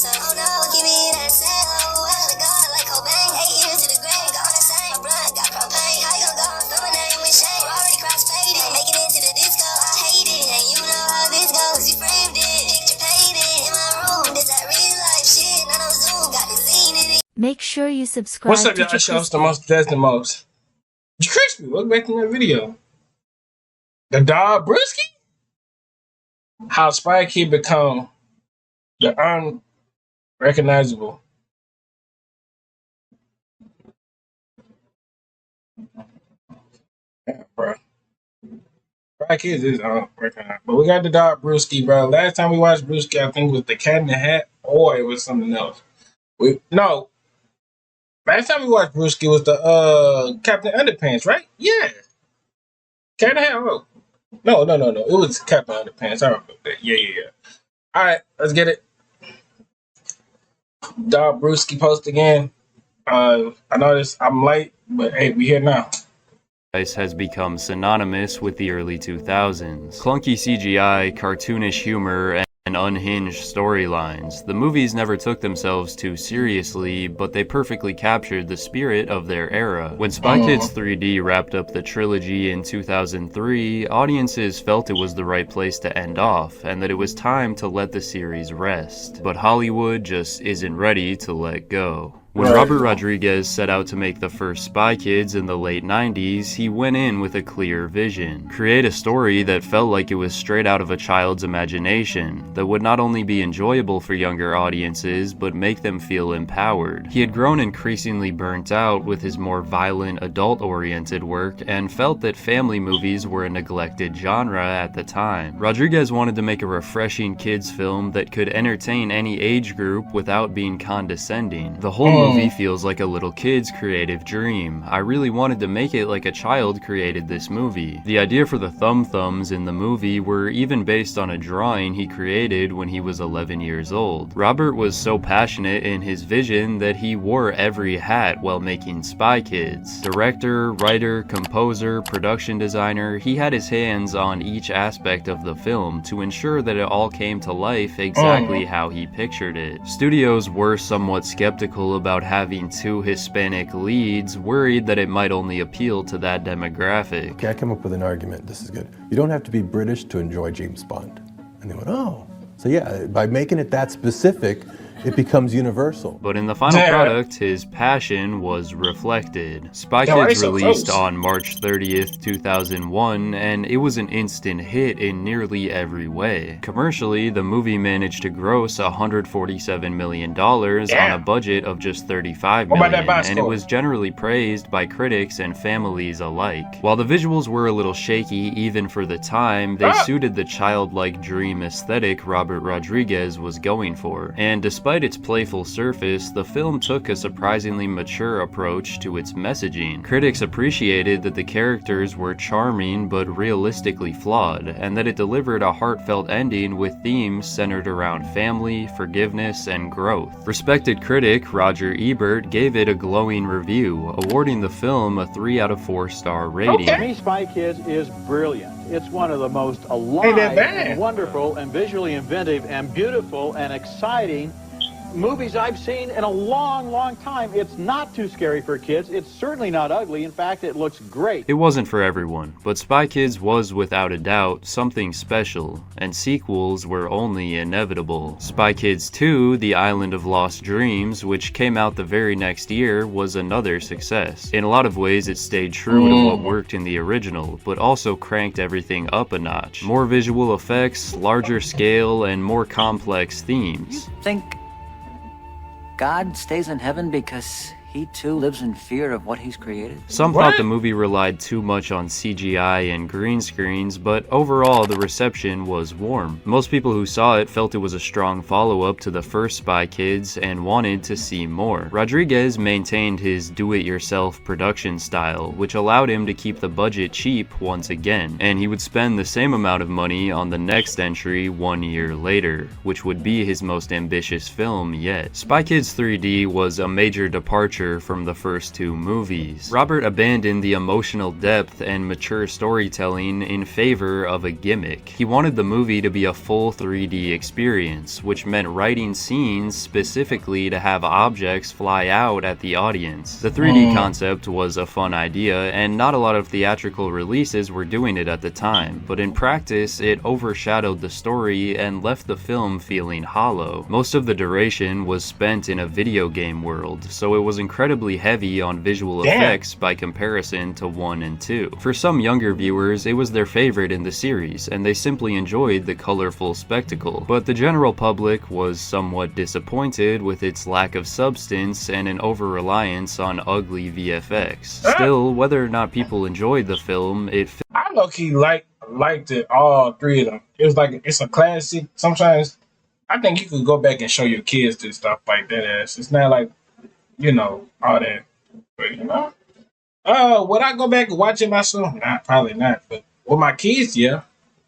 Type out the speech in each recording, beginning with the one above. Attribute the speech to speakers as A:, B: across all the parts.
A: myself. Oh no, give me that sound. Oh, I gotta go like Cobain. 8 years to the grave, gone insane. My blood got propane. How you gon' go and throw my name with shame? Already cross-faded, making it to the disco. I hate it, and you know how this goes. You framed it, picture painted in my room. This that real life shit, not on Zoom. Got the scene in it.
B: Make sure you subscribe.
C: What's up, y'all? It's the most that's the most. JerCrispy, welcome back to my video. The dog Brewski? How Spy Kid become the unrecognizable. Yeah, bro. Spy Kids is unrecognizable. But we got the dog Brewski, bro. Last time we watched Brewski, I think it was the Cat in the Hat, or it was something else. Last time we watched Brewski was the Captain Underpants, right? Yeah. Cat in the Hat. Oh. No. It was Captain Underpants. I remember that. Yeah. Alright, let's get it. Dog Brewski post again. I noticed I'm late, but hey, we here now.
D: Has become synonymous with the early 2000s. Clunky CGI, cartoonish humor, and unhinged storylines. The movies never took themselves too seriously, but they perfectly captured the spirit of their era. When Spy Kids 3D wrapped up the trilogy in 2003, audiences felt it was the right place to end off, and that it was time to let the series rest. But Hollywood just isn't ready to let go. When Robert Rodriguez set out to make the first Spy Kids in the late 90s, he went in with a clear vision. Create a story that felt like it was straight out of a child's imagination, that would not only be enjoyable for younger audiences, but make them feel empowered. He had grown increasingly burnt out with his more violent, adult-oriented work, and felt that family movies were a neglected genre at the time. Rodriguez wanted to make a refreshing kids film that could entertain any age group without being condescending. The whole movie feels like a little kid's creative dream. I really wanted to make it like a child created this movie. The idea for the thumbs in the movie were even based on a drawing he created when he was 11 years old. Robert was so passionate in his vision that he wore every hat while making Spy Kids. Director, writer, composer, production designer, he had his hands on each aspect of the film to ensure that it all came to life exactly how he pictured it. Studios were somewhat skeptical about having two Hispanic leads, worried that it might only appeal to that demographic.
E: Okay, I came up with an argument. This is good. You don't have to be British to enjoy James Bond. And they went, oh. So yeah, by making it that specific, it becomes universal.
D: But in the final product, his passion was reflected. Spy Kids released on March 30th, 2001, and it was an instant hit in nearly every way. Commercially, the movie managed to gross $147 million on a budget of just $35 million, and it was generally praised by critics and families alike. While the visuals were a little shaky even for the time, they suited the childlike dream aesthetic Robert Rodriguez was going for. And despite its playful surface, the film took a surprisingly mature approach to its messaging. Critics appreciated that the characters were charming but realistically flawed, and that it delivered a heartfelt ending with themes centered around family, forgiveness, and growth. Respected critic Roger Ebert gave it a glowing review, awarding the film a 3 out of 4 star rating.
F: To me, Spy Kids is brilliant. It's one of the most alive, and wonderful, and visually inventive, and beautiful, and exciting movies I've seen in a long time. It's not too scary for kids. It's certainly not ugly. In fact, it looks great.
D: It wasn't for everyone, but Spy Kids was without a doubt something special, and sequels were only inevitable. Spy Kids 2, The Island of Lost Dreams, which came out the very next year, was another success. In a lot of ways, it stayed true to what worked in the original, but also cranked everything up a notch. More visual effects, larger scale, and more complex themes.
G: Think God stays in heaven because he too lives in fear of what he's created?
D: Some thought the movie relied too much on CGI and green screens, but overall the reception was warm. Most people who saw it felt it was a strong follow-up to the first Spy Kids and wanted to see more. Rodriguez maintained his do-it-yourself production style, which allowed him to keep the budget cheap once again, and he would spend the same amount of money on the next entry 1 year later, which would be his most ambitious film yet. Spy Kids 3D was a major departure departure from the first two movies. Robert abandoned the emotional depth and mature storytelling in favor of a gimmick. He wanted the movie to be a full 3D experience, which meant writing scenes specifically to have objects fly out at the audience. The 3D concept was a fun idea, and not a lot of theatrical releases were doing it at the time, but in practice, it overshadowed the story and left the film feeling hollow. Most of the duration was spent in a video game world, so it was incredibly heavy on visual effects by comparison to 1 and 2. For some younger viewers, it was their favorite in the series, and they simply enjoyed the colorful spectacle. But the general public was somewhat disappointed with its lack of substance and an over-reliance on ugly VFX. Still, whether or not people enjoyed the film,
C: I low-key liked it, all three of them. It was like, it's a classic. Sometimes I think you could go back and show your kids this stuff like that. It's not like, all that. But, would I go back and watch it myself? Nah, probably not. But with my kids, yeah.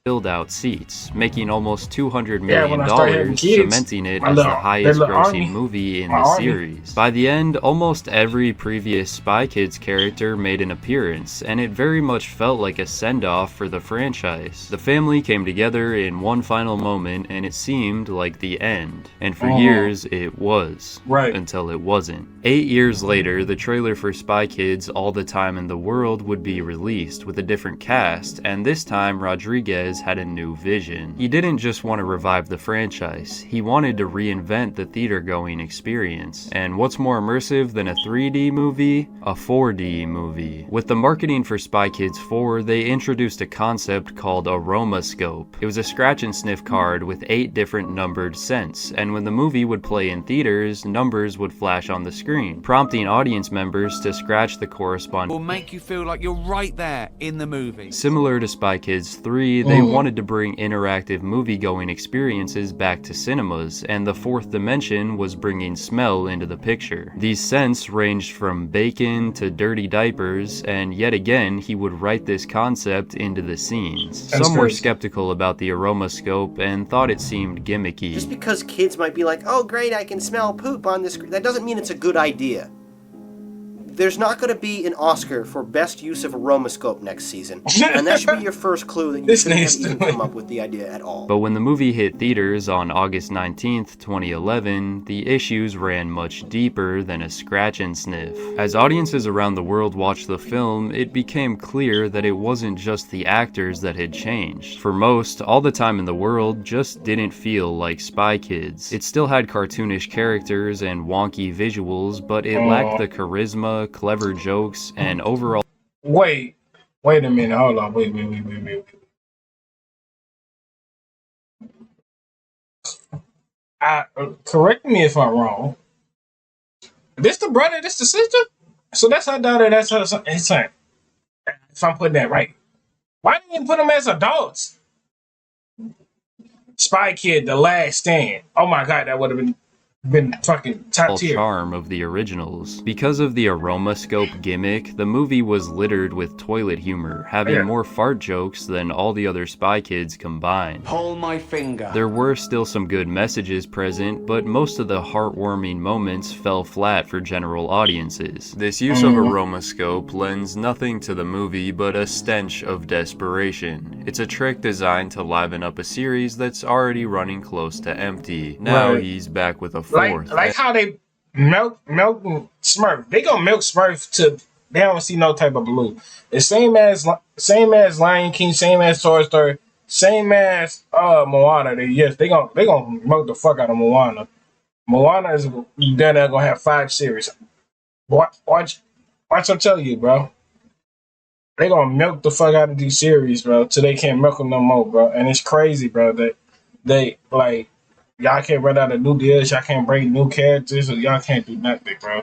D: filled out seats, making almost $200 million, cementing it as the highest grossing movie in the series. By the end, almost every previous Spy Kids character made an appearance, and it very much felt like a send-off for the franchise. The family came together in one final moment, and it seemed like the end. And for years, it was.
C: Right.
D: Until it wasn't. 8 years later, the trailer for Spy Kids All the Time in the World would be released with a different cast, and this time Rodriguez had a new vision. He didn't just want to revive the franchise, he wanted to reinvent the theater-going experience. And what's more immersive than a 3D movie? A 4D movie. With the marketing for Spy Kids 4, they introduced a concept called Aromascope. It was a scratch and sniff card with 8 different numbered scents, and when the movie would play in theaters, numbers would flash on the screen, prompting audience members to scratch the corresponding.
B: Will make you feel like you're right there in the movie.
D: Similar to Spy Kids 3, they wanted to bring interactive movie-going experiences back to cinemas, and the fourth dimension was bringing smell into the picture. These scents ranged from bacon to dirty diapers, and yet again, he would write this concept into the scenes. Some were skeptical about the Aromascope and thought it seemed gimmicky.
H: Just because kids might be like, oh great, I can smell poop on the screen, that doesn't mean it's a good idea. There's not going to be an Oscar for best use of Aromascope next season, and that should be your first clue that you shouldn't have even come up with the idea at all.
D: But when the movie hit theaters on August 19th, 2011, the issues ran much deeper than a scratch and sniff. As audiences around the world watched the film, it became clear that it wasn't just the actors that had changed. For most, All the Time in the World just didn't feel like Spy Kids. It still had cartoonish characters and wonky visuals, but it lacked the charisma, clever jokes, and overall.
C: Wait a minute, hold on, wait. Correct me if I'm wrong. This the brother, this the sister? So that's her daughter, that's her son. If I'm putting that right. Why didn't you put them as adults? Spy Kid, The Last Stand. Oh my god, that would have been fucking top tier.
D: Charm of the originals. Because of the Aromascope gimmick, the movie was littered with toilet humor, having more fart jokes than all the other Spy Kids combined.
B: Pull my finger.
D: There were still some good messages present, but most of the heartwarming moments fell flat for general audiences. This use of Aromascope lends nothing to the movie but a stench of desperation. It's a trick designed to liven up a series that's already running close to empty. Now he's back with a
C: like how they milk Smurf. They gonna milk Smurf till they don't see no type of blue. The same as Lion King, same as Toy Story, same as Moana. They gonna milk the fuck out of Moana. Moana is then they're gonna have 5 series. Watch I tell you, bro. They gonna milk the fuck out of these series, bro, till they can't milk them no more, bro. And it's crazy, bro, that they like. Y'all can't run out of new deals. Y'all can't bring new characters. Or y'all can't do nothing, bro.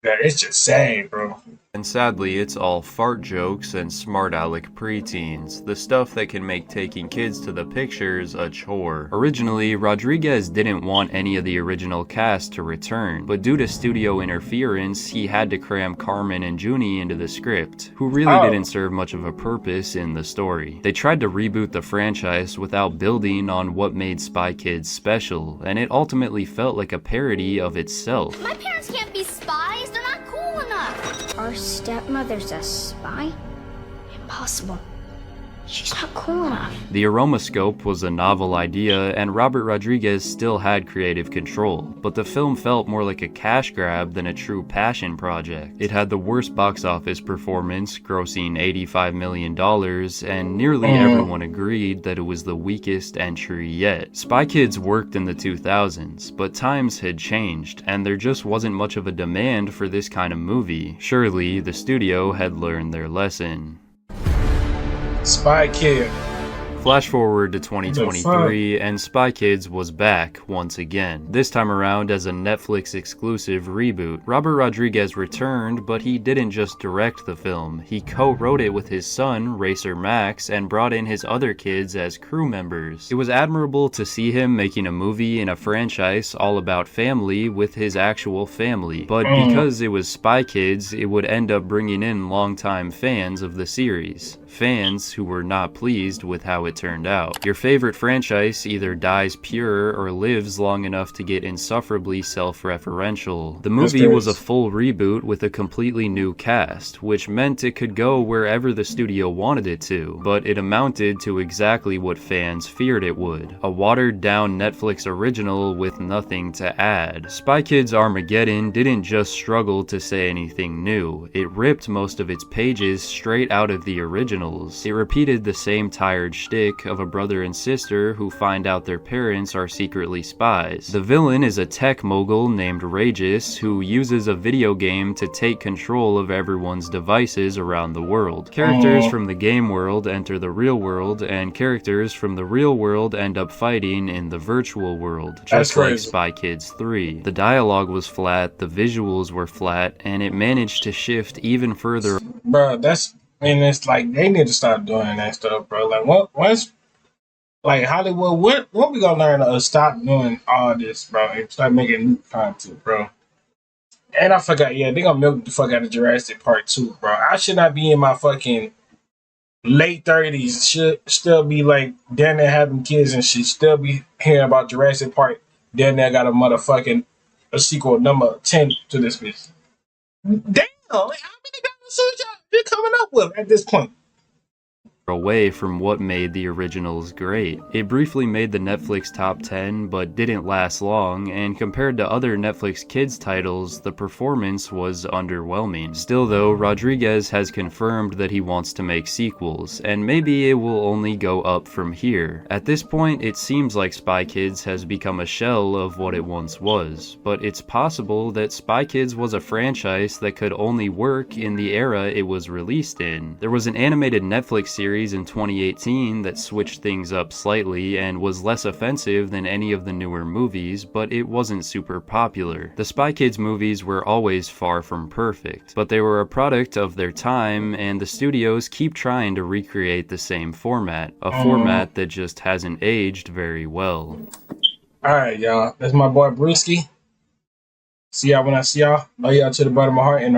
C: Yeah, it's just sad, bro.
D: And sadly, it's all fart jokes and smart aleck preteens, the stuff that can make taking kids to the pictures a chore. Originally, Rodriguez didn't want any of the original cast to return, but due to studio interference, he had to cram Carmen and Junie into the script, who really didn't serve much of a purpose in the story. They tried to reboot the franchise without building on what made Spy Kids special, and it ultimately felt like a parody of itself.
A: My parents can't be spies. They're not Our stepmother's a spy? Impossible. She's not cool enough.
D: The aromascope was a novel idea, and Robert Rodriguez still had creative control, but the film felt more like a cash grab than a true passion project. It had the worst box office performance, grossing $85 million, and nearly everyone agreed that it was the weakest entry yet. Spy Kids worked in the 2000s, but times had changed, and there just wasn't much of a demand for this kind of movie. Surely, the studio had learned their lesson.
C: Spy Kid.
D: Flash forward to 2023, and Spy Kids was back once again. This time around as a Netflix exclusive reboot. Robert Rodriguez returned, but he didn't just direct the film. He co-wrote it with his son, Racer Max, and brought in his other kids as crew members. It was admirable to see him making a movie in a franchise all about family with his actual family. But because it was Spy Kids, it would end up bringing in longtime fans of the series. Fans who were not pleased with how it turned out. Your favorite franchise either dies pure or lives long enough to get insufferably self-referential. The movie was a full reboot with a completely new cast, which meant it could go wherever the studio wanted it to, but it amounted to exactly what fans feared it would. A watered-down Netflix original with nothing to add. Spy Kids Armageddon didn't just struggle to say anything new, it ripped most of its pages straight out of the original. It repeated the same tired shtick of a brother and sister who find out their parents are secretly spies. The villain is a tech mogul named Regis who uses a video game to take control of everyone's devices around the world. Characters from the game world enter the real world, and characters from the real world end up fighting in the virtual world, just like Spy Kids 3. The dialogue was flat, the visuals were flat, and it managed to shift even further.
C: Bro, it's like they need to stop doing that stuff, bro. Like, once, like Hollywood, when we gonna learn to stop doing all this, bro, and start making new content, bro? And I forgot, they gonna milk the fuck out of Jurassic Park 2, bro. I should not be in my fucking late 30s, should still be like down there having kids and shit, still be hearing about Jurassic Park. Then they got a sequel number 10 to this bitch. Damn, like, how many dinosaurs you're coming up with at this point?
D: Away from what made the originals great. It briefly made the Netflix top 10, but didn't last long, and compared to other Netflix kids titles, the performance was underwhelming. Still though, Rodriguez has confirmed that he wants to make sequels, and maybe it will only go up from here. At this point, it seems like Spy Kids has become a shell of what it once was, but it's possible that Spy Kids was a franchise that could only work in the era it was released in. There was an animated Netflix series in 2018 that switched things up slightly and was less offensive than any of the newer movies, but it wasn't super popular. The Spy Kids movies were always far from perfect, but they were a product of their time, and the studios keep trying to recreate the same format, a format that just hasn't aged very well.
C: Alright, y'all. That's my boy Brewski. See y'all when I see y'all. Love y'all to the bottom of my heart and